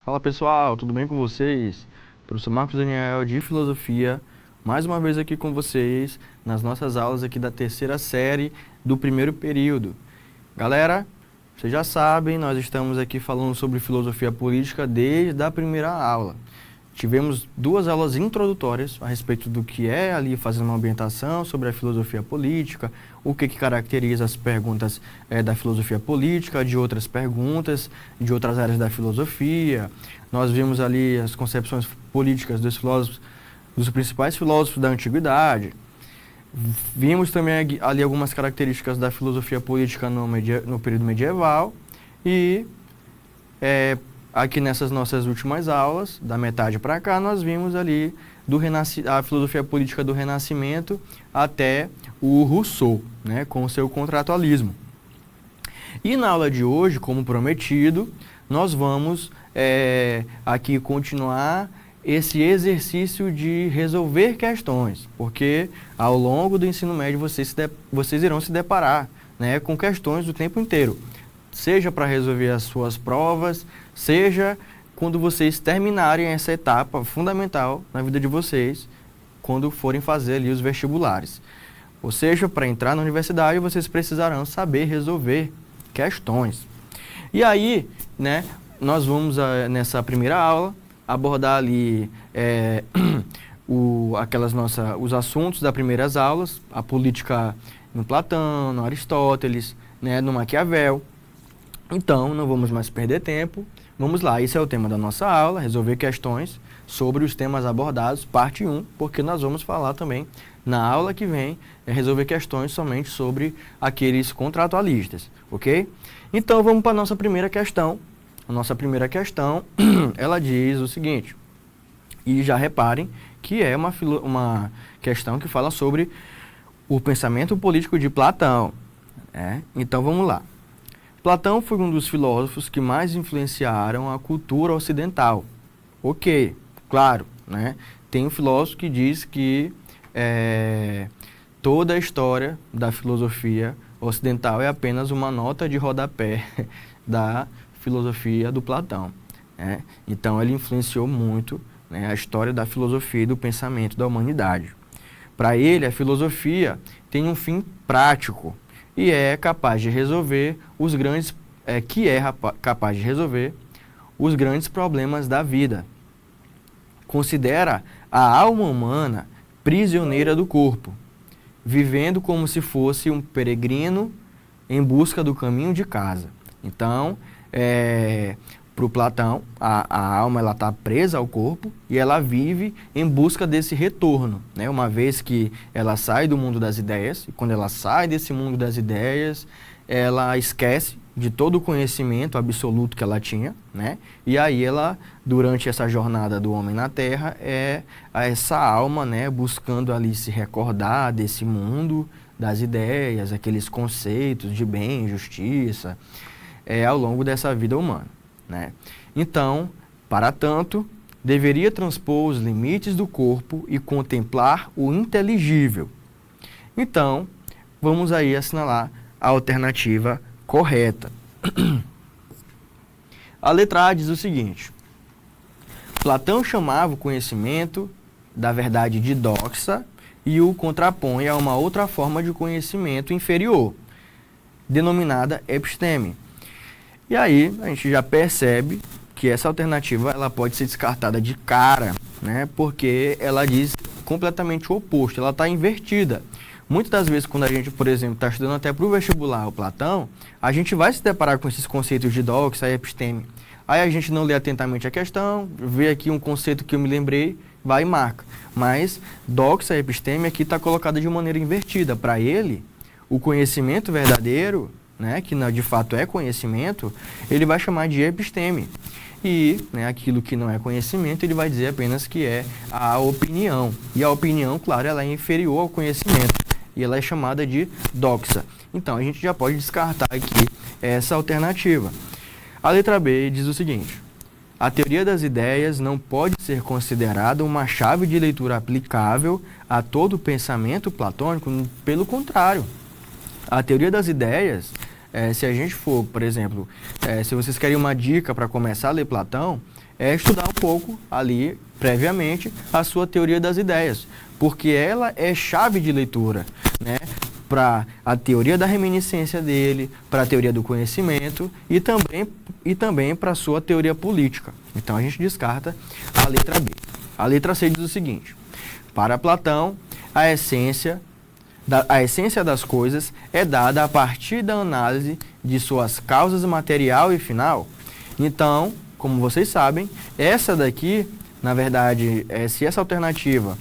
Fala pessoal, tudo bem com vocês? Professor Marcos Daniel de Filosofia, mais uma vez aqui com vocês nas nossas aulas aqui da terceira série do primeiro período. Galera, vocês já sabem, nós estamos aqui falando sobre filosofia política desde a primeira aula. Tivemos duas aulas introdutórias a respeito do que é ali fazer uma ambientação sobre a filosofia política, o que caracteriza as perguntas da filosofia política, de outras perguntas, de outras áreas da filosofia. Nós vimos ali as concepções políticas dos filósofos, dos principais filósofos da antiguidade. Vimos também ali algumas características da filosofia política no período medieval e aqui nessas nossas últimas aulas, da metade para cá, nós vimos ali a filosofia política do Renascimento até o Rousseau, né, com o seu contratualismo. E na aula de hoje, como prometido, nós vamos aqui continuar esse exercício de resolver questões, porque ao longo do ensino médio vocês irão se deparar, né, com questões o tempo inteiro. Seja para resolver as suas provas, seja quando vocês terminarem essa etapa fundamental na vida de vocês, quando forem fazer ali os vestibulares. Ou seja, para entrar na universidade, vocês precisarão saber resolver questões. E aí, né, nós vamos, nessa primeira aula, abordar ali os assuntos das primeiras aulas, a política no Platão, no Aristóteles, né, no Maquiavel. Então, não vamos mais perder tempo. Vamos lá, esse é o tema da nossa aula, resolver questões sobre os temas abordados, parte 1, porque nós vamos falar também, na aula que vem, resolver questões somente sobre aqueles contratualistas, ok? Então, vamos para a nossa primeira questão. A nossa primeira questão, ela diz o seguinte, e já reparem que é uma questão que fala sobre o pensamento político de Platão. Então, vamos lá. Platão foi um dos filósofos que mais influenciaram a cultura ocidental. Ok, claro, né? Tem um filósofo que diz que toda a história da filosofia ocidental é apenas uma nota de rodapé da filosofia do Platão. Então, ele influenciou muito, né, a história da filosofia e do pensamento da humanidade. Para ele, a filosofia tem um fim prático, e é capaz de resolver os grandes problemas da vida. Considera a alma humana prisioneira do corpo, vivendo como se fosse um peregrino em busca do caminho de casa. Então, para o Platão, a alma está presa ao corpo e ela vive em busca desse retorno, né? Uma vez que ela sai do mundo das ideias, e quando ela sai desse mundo das ideias, ela esquece de todo o conhecimento absoluto que ela tinha, né? E aí ela, durante essa jornada do homem na Terra, essa alma, né, buscando ali se recordar desse mundo das ideias, aqueles conceitos de bem, justiça, ao longo dessa vida humana, né? Então, para tanto, deveria transpor os limites do corpo e contemplar o inteligível. Então, vamos aí assinalar a alternativa correta. A letra A diz o seguinte: Platão chamava o conhecimento da verdade de doxa e o contrapõe a uma outra forma de conhecimento inferior, denominada episteme. E aí, a gente já percebe que essa alternativa ela pode ser descartada de cara, né? Porque ela diz completamente o oposto, ela está invertida. Muitas das vezes, quando a gente, por exemplo, está estudando até para o vestibular o Platão, a gente vai se deparar com esses conceitos de doxa e episteme. Aí a gente não lê atentamente a questão, vê aqui um conceito que eu me lembrei, vai e marca. Mas doxa e episteme aqui está colocada de maneira invertida. Para ele, o conhecimento verdadeiro, né, que de fato é conhecimento, ele vai chamar de episteme. E, né, aquilo que não é conhecimento, ele vai dizer apenas que é a opinião. E a opinião, claro, ela é inferior ao conhecimento. E ela é chamada de doxa. Então, a gente já pode descartar aqui essa alternativa. A letra B diz o seguinte: a teoria das ideias não pode ser considerada uma chave de leitura aplicável a todo o pensamento platônico. Pelo contrário, a teoria das ideias, se a gente for, por exemplo, se vocês querem uma dica para começar a ler Platão, é estudar um pouco ali, previamente, a sua teoria das ideias, porque ela é chave de leitura, né, para a teoria da reminiscência dele, para a teoria do conhecimento e também para a sua teoria política. Então a gente descarta a letra B. A letra C diz o seguinte: para Platão, a essência das coisas é dada a partir da análise de suas causas material e final. Então, como vocês sabem, essa daqui, na verdade, se essa alternativa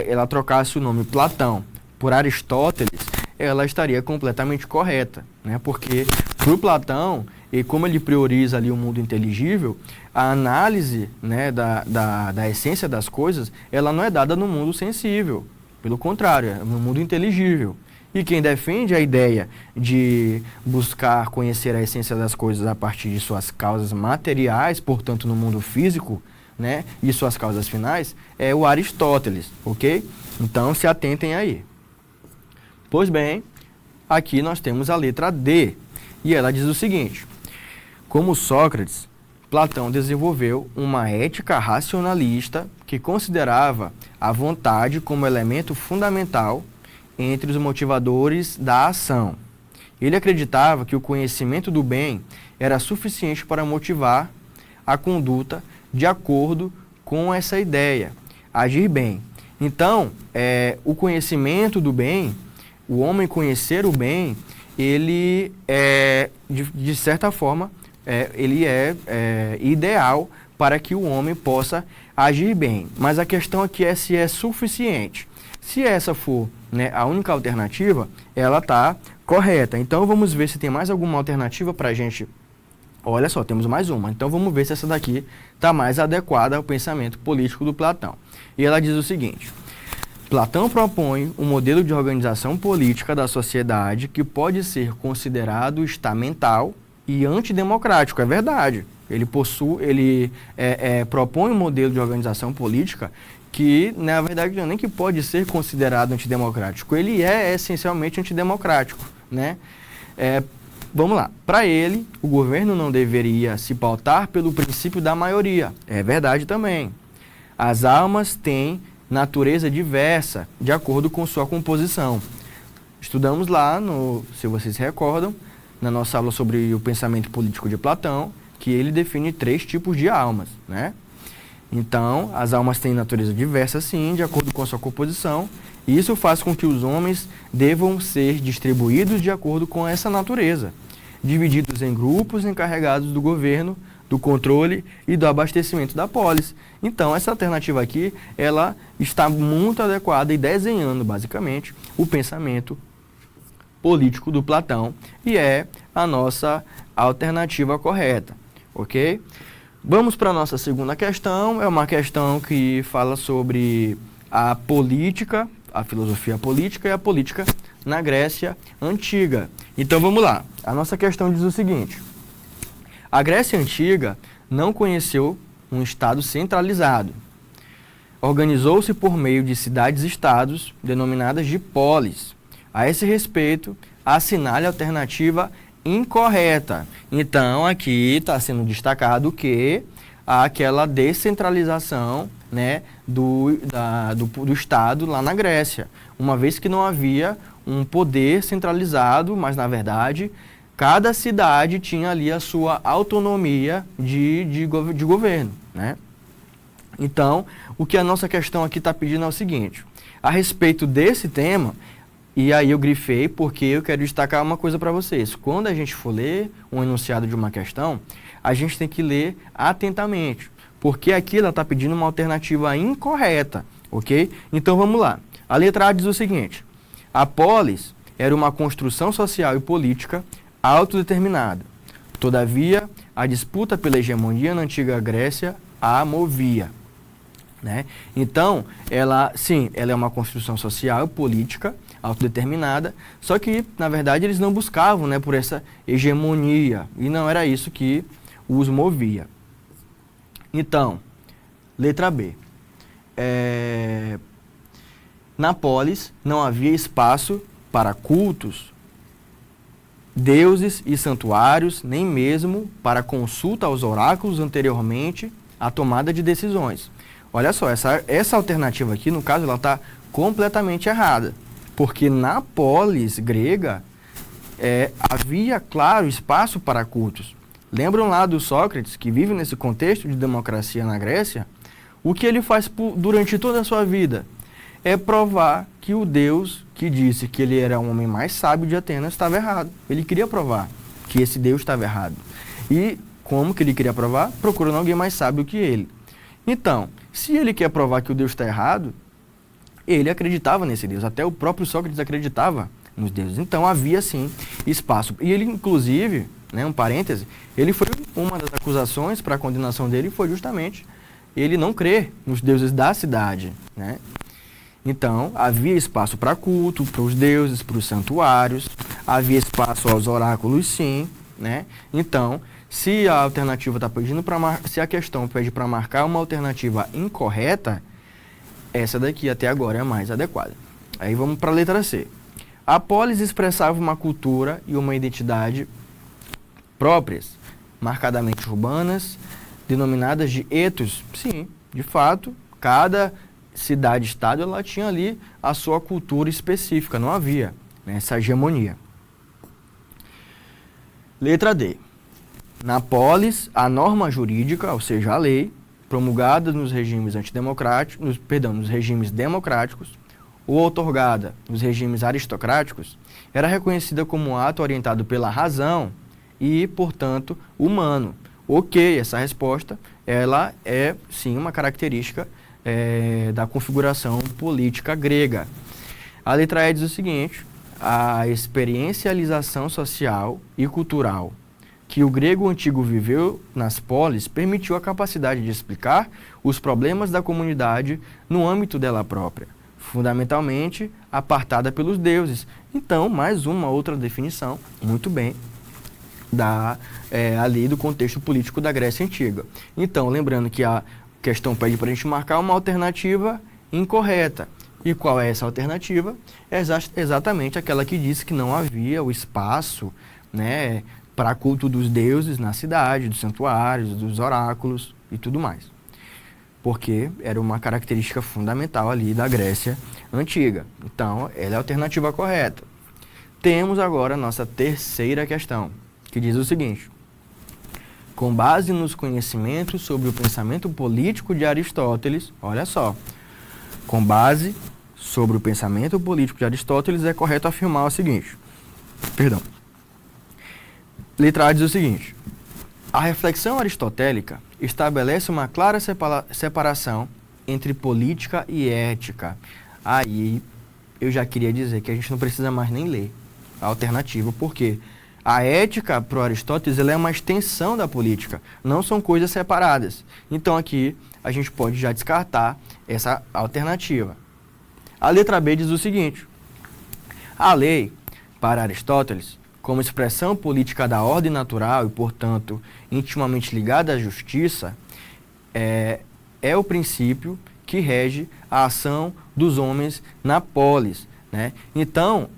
ela trocasse o nome Platão por Aristóteles, ela estaria completamente correta, né? Porque para o Platão, e como ele prioriza ali o mundo inteligível, a análise, né, da essência das coisas, ela não é dada no mundo sensível. Pelo contrário, é no mundo inteligível. E quem defende a ideia de buscar conhecer a essência das coisas a partir de suas causas materiais, portanto no mundo físico, né, e suas causas finais, é o Aristóteles, ok? Então se atentem aí. Pois bem, aqui nós temos a letra D, e ela diz o seguinte: como Sócrates, Platão desenvolveu uma ética racionalista que considerava a vontade como elemento fundamental entre os motivadores da ação. Ele acreditava que o conhecimento do bem era suficiente para motivar a conduta de acordo com essa ideia, agir bem. Então, o conhecimento do bem, o homem conhecer o bem, ele de certa forma, ele é ideal para que o homem possa agir bem. Mas a questão aqui é se é suficiente. Se essa for, né, a única alternativa, ela está correta. Então vamos ver se tem mais alguma alternativa para a gente. Olha só, temos mais uma. Então vamos ver se essa daqui está mais adequada ao pensamento político do Platão. E ela diz o seguinte: Platão propõe um modelo de organização política da sociedade que pode ser considerado estamental e antidemocrático. É verdade. Ele propõe um modelo de organização política que, na verdade, não é nem que pode ser considerado antidemocrático. Ele é essencialmente antidemocrático, né? Vamos lá. Para ele, o governo não deveria se pautar pelo princípio da maioria. É verdade também. As almas têm natureza diversa, de acordo com sua composição. Estudamos lá, se vocês se recordam, na nossa aula sobre o pensamento político de Platão, que ele define 3 tipos de almas, né? Então, as almas têm natureza diversa, sim, de acordo com a sua composição, e isso faz com que os homens devam ser distribuídos de acordo com essa natureza, divididos em grupos encarregados do governo, do controle e do abastecimento da polis. Então, essa alternativa aqui, ela está muito adequada e desenhando, basicamente, o pensamento político do Platão, e é a nossa alternativa correta, ok? Vamos para a nossa segunda questão. É uma questão que fala sobre a política, a filosofia política e a política na Grécia Antiga. Então vamos lá. A nossa questão diz o seguinte: a Grécia Antiga não conheceu um Estado centralizado. Organizou-se por meio de cidades-estados, denominadas de polis. A esse respeito, assinale a alternativa incorreta. Então, aqui está sendo destacado que há aquela descentralização, né, do Estado lá na Grécia, uma vez que não havia um poder centralizado, mas, na verdade, cada cidade tinha ali a sua autonomia de governo, né? Então, o que a nossa questão aqui está pedindo é o seguinte: a respeito desse tema. E aí eu grifei porque eu quero destacar uma coisa para vocês. Quando a gente for ler um enunciado de uma questão, a gente tem que ler atentamente, porque aqui ela está pedindo uma alternativa incorreta, ok? Então vamos lá. A letra A diz o seguinte: a polis era uma construção social e política autodeterminada. Todavia, a disputa pela hegemonia na antiga Grécia a movia, né? Então, ela é uma construção social e política autodeterminada, só que, na verdade, eles não buscavam, né, por essa hegemonia, e não era isso que os movia. Então, letra B. Na polis não havia espaço para cultos deuses e santuários, nem mesmo para consulta aos oráculos anteriormente à tomada de decisões. Olha só, essa alternativa aqui, no caso, ela está completamente errada, porque na polis grega havia, claro, espaço para cultos. Lembram lá do Sócrates, que vive nesse contexto de democracia na Grécia? O que ele faz durante toda a sua vida? É provar que o Deus que disse que ele era o homem mais sábio de Atenas estava errado. Ele queria provar que esse Deus estava errado. E como que ele queria provar? Procurando alguém mais sábio que ele. Então, se ele quer provar que o Deus está errado, ele acreditava nesse Deus. Até o próprio Sócrates acreditava nos deuses. Então, havia, sim, espaço. E ele, inclusive, né, um parêntese, uma das acusações para a condenação dele foi justamente ele não crer nos deuses da cidade, né? Então, havia espaço para culto, para os deuses, para os santuários, havia espaço aos oráculos, sim, né? Então, se a alternativa está pedindo se a questão pede para marcar uma alternativa incorreta, essa daqui até agora é a mais adequada. Aí vamos para a letra C. A polis expressava uma cultura e uma identidade próprias, marcadamente urbanas, denominadas de etos. Sim, de fato, cada cidade-estado ela tinha ali a sua cultura específica, não havia, né, essa hegemonia. Letra D. Na polis, a norma jurídica, ou seja, a lei, promulgada nos regimes antidemocráticos, nos regimes democráticos, ou outorgada nos regimes aristocráticos, era reconhecida como um ato orientado pela razão e, portanto, humano. Ok, essa resposta, ela é, sim, uma característica da configuração política grega. A letra E diz o seguinte: a experiencialização social e cultural que o grego antigo viveu nas polis permitiu a capacidade de explicar os problemas da comunidade no âmbito dela própria, fundamentalmente apartada pelos deuses. Então, mais uma outra definição, muito bem, ali do contexto político da Grécia Antiga. Então, lembrando que a questão pede para a gente marcar uma alternativa incorreta. E qual é essa alternativa? É exatamente aquela que disse que não havia o espaço, né, para culto dos deuses na cidade, dos santuários, dos oráculos e tudo mais. Porque era uma característica fundamental ali da Grécia Antiga. Então, ela é a alternativa correta. Temos agora a nossa terceira questão, que diz o seguinte: com base nos conhecimentos sobre o pensamento político de Aristóteles, olha só, com base sobre o pensamento político de Aristóteles, é correto afirmar o seguinte, letra A diz o seguinte: a reflexão aristotélica estabelece uma clara separação entre política e ética. Aí, eu já queria dizer que a gente não precisa mais nem ler a alternativa, porque a ética, para o Aristóteles, ela é uma extensão da política, não são coisas separadas. Então, aqui, a gente pode já descartar essa alternativa. A letra B diz o seguinte: a lei, para Aristóteles, como expressão política da ordem natural e, portanto, intimamente ligada à justiça, é o princípio que rege a ação dos homens na polis, né? Então,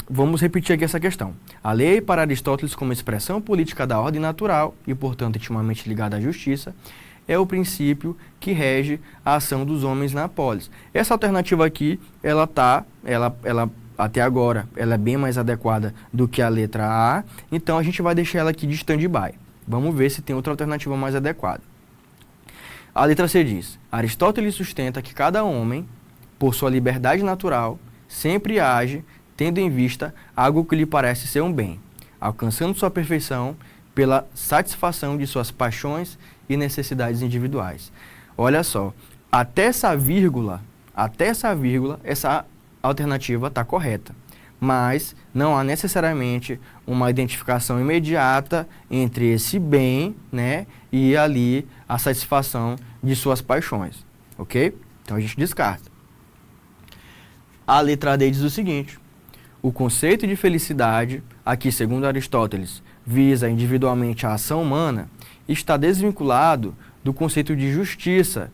vamos repetir aqui essa questão. A lei, para Aristóteles, como expressão política da ordem natural e, portanto, intimamente ligada à justiça, é o princípio que rege a ação dos homens na polis. Essa alternativa aqui, ela até agora, ela é bem mais adequada do que a letra A, então a gente vai deixar ela aqui de stand-by. Vamos ver se tem outra alternativa mais adequada. A letra C diz: Aristóteles sustenta que cada homem, por sua liberdade natural, sempre age tendo em vista algo que lhe parece ser um bem, alcançando sua perfeição pela satisfação de suas paixões e necessidades individuais. Olha só, até essa vírgula, essa alternativa está correta, mas não há necessariamente uma identificação imediata entre esse bem, né, e ali a satisfação de suas paixões, ok? Então a gente descarta. A letra D diz o seguinte: o conceito de felicidade, aqui segundo Aristóteles, visa individualmente a ação humana, está desvinculado do conceito de justiça,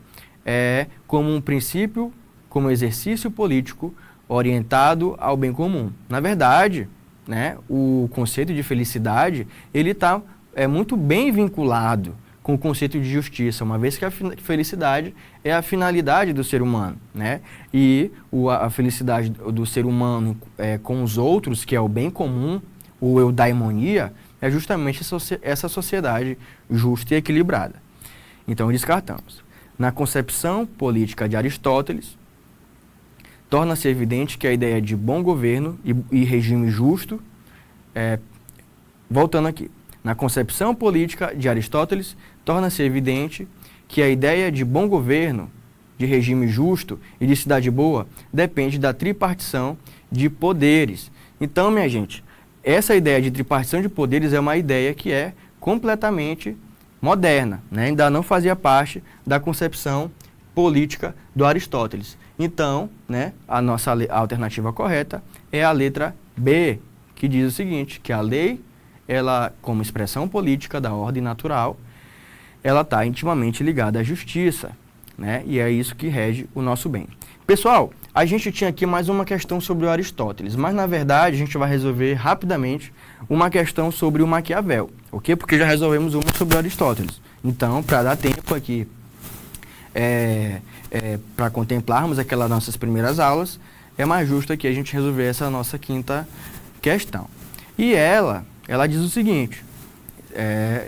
como um princípio, como exercício político orientado ao bem comum. Na verdade, né, o conceito de felicidade, ele está muito bem vinculado com o conceito de justiça, uma vez que a felicidade é a finalidade do ser humano, né? E a felicidade do ser humano com os outros, que é o bem comum, o eudaimonia, é justamente essa sociedade justa e equilibrada. Então, descartamos. Na concepção política de Aristóteles, torna-se evidente que a ideia de bom governo e regime justo, voltando aqui, na concepção política de Aristóteles, torna-se evidente que a ideia de bom governo, de regime justo e de cidade boa depende da tripartição de poderes. Então, minha gente, essa ideia de tripartição de poderes é uma ideia que é completamente moderna, né? Ainda não fazia parte da concepção política do Aristóteles. Então, né, a nossa alternativa correta é a letra B, que diz o seguinte, que a lei, ela, como expressão política da ordem natural, ela está intimamente ligada à justiça, né? E é isso que rege o nosso bem. Pessoal, a gente tinha aqui mais uma questão sobre o Aristóteles, mas na verdade a gente vai resolver rapidamente uma questão sobre o Maquiavel, ok? Porque já resolvemos uma sobre o Aristóteles. Então, para dar tempo aqui para contemplarmos aquelas nossas primeiras aulas, é mais justo aqui a gente resolver essa nossa quinta questão. E ela diz o seguinte,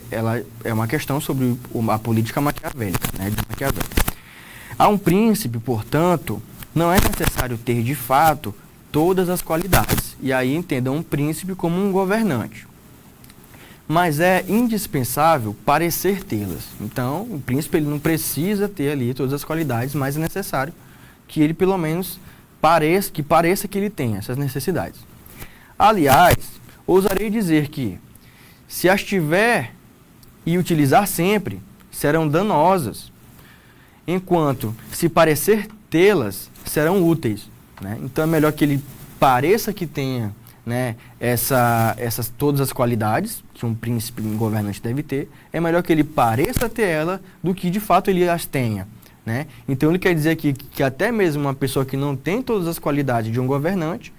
ela é uma questão sobre a política maquiavélica, né, de Maquiavel. A um príncipe, portanto, não é necessário ter de fato todas as qualidades. E aí entendam um príncipe como um governante. Mas é indispensável parecer tê-las. Então, o príncipe ele não precisa ter ali todas as qualidades, mas é necessário que ele pelo menos pareça que ele tem essas necessidades. Aliás, ousarei dizer que, se as tiver e utilizar sempre, serão danosas, enquanto, se parecer tê-las, serão úteis, né? Então, é melhor que ele pareça que tenha, né, todas as qualidades que um príncipe, um governante deve ter, é melhor que ele pareça ter ela do que, de fato, ele as tenha, né? Então, ele quer dizer aqui que até mesmo uma pessoa que não tem todas as qualidades de um governante,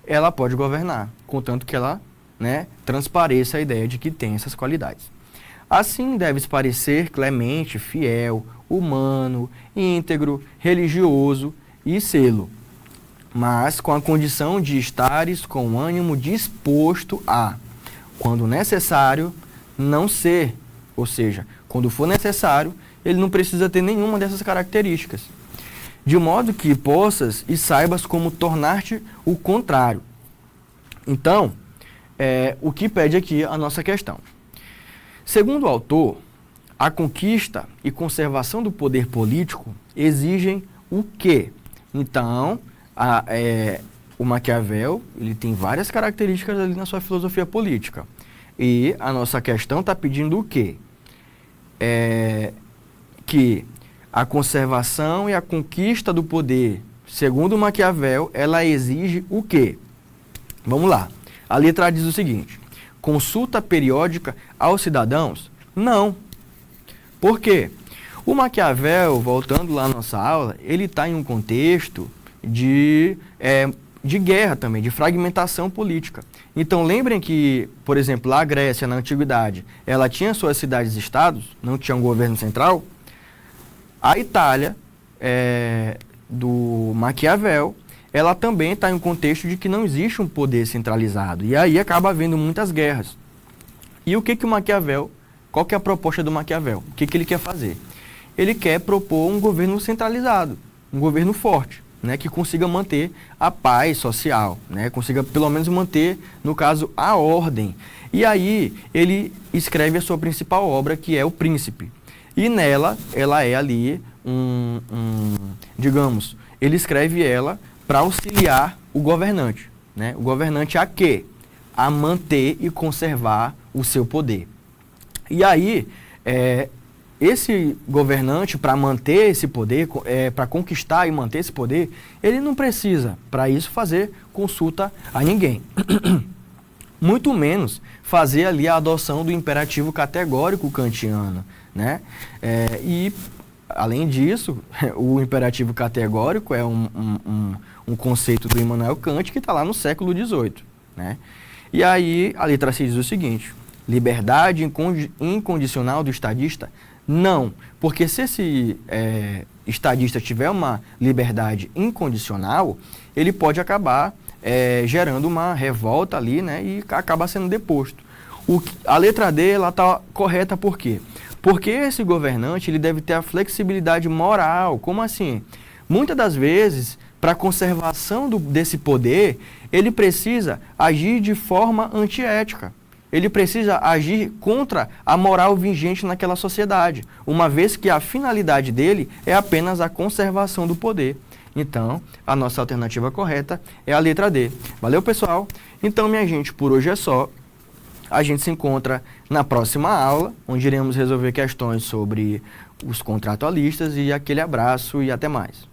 ela pode governar, contanto que ela, né, transpareça a ideia de que tem essas qualidades. Assim, deves parecer clemente, fiel, humano, íntegro, religioso e sê-lo, mas com a condição de estares com o ânimo disposto a, quando necessário, não ser, ou seja, quando for necessário, ele não precisa ter nenhuma dessas características, de modo que possas e saibas como tornar-te o contrário. Então, o que pede aqui a nossa questão. Segundo o autor, a conquista e conservação do poder político exigem o quê? Então, o Maquiavel ele tem várias características ali na sua filosofia política. E a nossa questão está pedindo o quê? Que a conservação e a conquista do poder, segundo o Maquiavel, ela exige o quê? Vamos lá. A letra A diz o seguinte, consulta periódica aos cidadãos? Não. Por quê? O Maquiavel, voltando lá à nossa aula, ele está em um contexto de guerra também, de fragmentação política. Então, lembrem que, por exemplo, a Grécia, na Antiguidade, ela tinha suas cidades-estados, não tinha um governo central. A Itália, do Maquiavel, ela também está em um contexto de que não existe um poder centralizado. E aí acaba havendo muitas guerras. E o que o Maquiavel, qual que é a proposta do Maquiavel? O que ele quer fazer? Ele quer propor um governo centralizado, um governo forte, né, que consiga manter a paz social, né, consiga pelo menos manter, no caso, a ordem. E aí ele escreve a sua principal obra, que é O Príncipe. E nela, ela é ali digamos, ele escreve ela para auxiliar o governante, né? O governante a quê? A manter e conservar o seu poder. E aí, esse governante, para manter esse poder, para conquistar e manter esse poder, ele não precisa, para isso, fazer consulta a ninguém. Muito menos fazer ali a adoção do imperativo categórico kantiano, né? E, além disso, o imperativo categórico é um conceito do Immanuel Kant que está lá no século XVIII, né? E aí, a letra C diz o seguinte: liberdade incondicional do estadista? Não, porque se esse estadista tiver uma liberdade incondicional, ele pode acabar gerando uma revolta ali, né, e acaba sendo deposto. A letra D está correta por quê? Porque esse governante ele deve ter a flexibilidade moral. Como assim? Muitas das vezes, para a conservação desse poder, ele precisa agir de forma antiética. Ele precisa agir contra a moral vigente naquela sociedade, uma vez que a finalidade dele é apenas a conservação do poder. Então, a nossa alternativa correta é a letra D. Valeu, pessoal? Então, minha gente, por hoje é só. A gente se encontra na próxima aula, onde iremos resolver questões sobre os contratualistas, e aquele abraço e até mais.